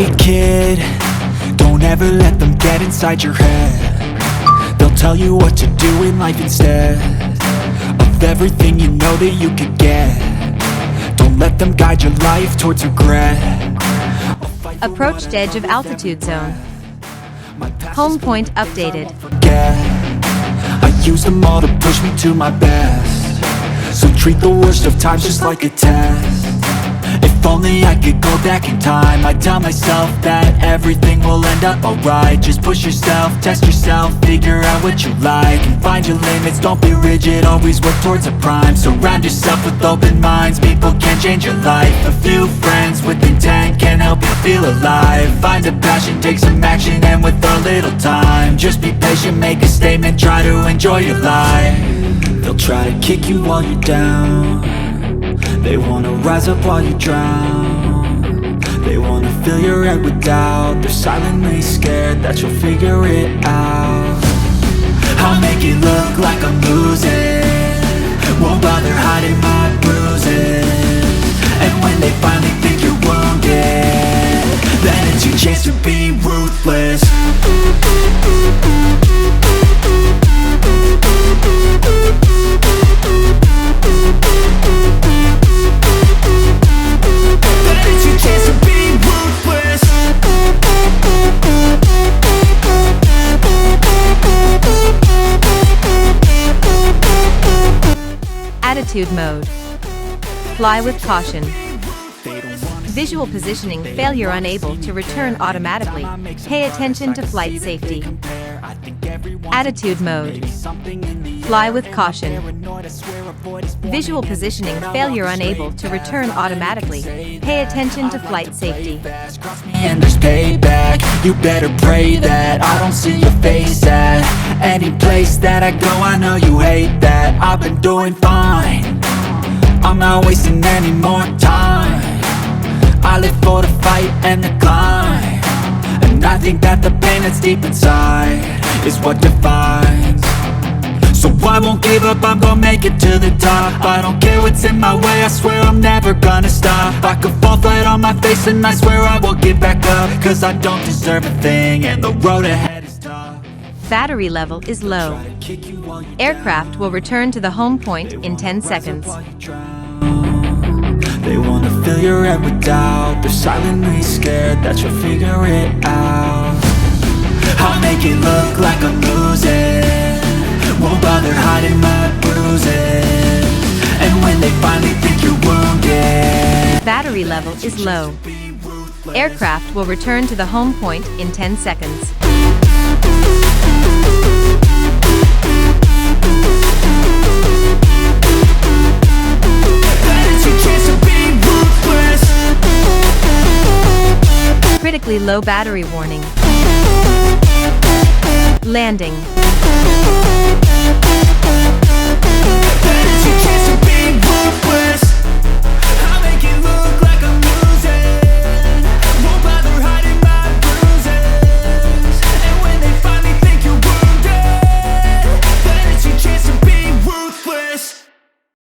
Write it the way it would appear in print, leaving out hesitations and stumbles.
Hey kid, don't ever let them get inside your head. They'll tell you what to do in life instead of everything you know that you could get. Don't let them guide your life towards regret. Approached edge of altitude zone. Home point updated. I use them all to push me to my best. So treat the worst of times just like a test. If only I could go back in time, I'd tell myself that everything will end up alright. Just push yourself, test yourself, figure out what you like, and find your limits, don't be rigid, always work towards a prime. Surround yourself with open minds, people can change your life. A few friends with intent can help you feel alive. Find a passion, take some action, and with a little time, just be patient, make a statement, try to enjoy your life. They'll try to kick you while you're down. They wanna rise up while you drown. They wanna fill your head with doubt. They're silently scared that you'll figure it out. I'll make it look like I'm losing, won't bother hiding my bruises. And when they finally think you're wounded, then it's your chance to be ruthless. Attitude mode. Fly with caution. Visual positioning failure, unable to return automatically. Pay attention to flight safety. Attitude mode. Fly with caution. Visual positioning failure, unable to return automatically. Pay attention to flight safety. And there's payback. You better pray that I don't see your face at any place that I go. I know you hate that. I've been doing fine, I'm not wasting any more time. I live for the fight and the climb, and I think that the pain that's deep inside is what defines. So I won't give up, I'm gonna make it to the top. I don't care what's in my way, I swear I'm never gonna stop. I could fall flat on my face and I swear I will get back up, cause I don't deserve a thing and the road ahead is tough. Battery level is low. Aircraft will return to the home point in 10 seconds. They wanna fill your head with doubt. They're silently scared that you'll figure it out. I'll make it look like I'm losing, won't bother hiding my bruises. And when they finally think you're wounded, battery level is low. Aircraft will return to the home point in 10 seconds. Critically low battery warning. Landing.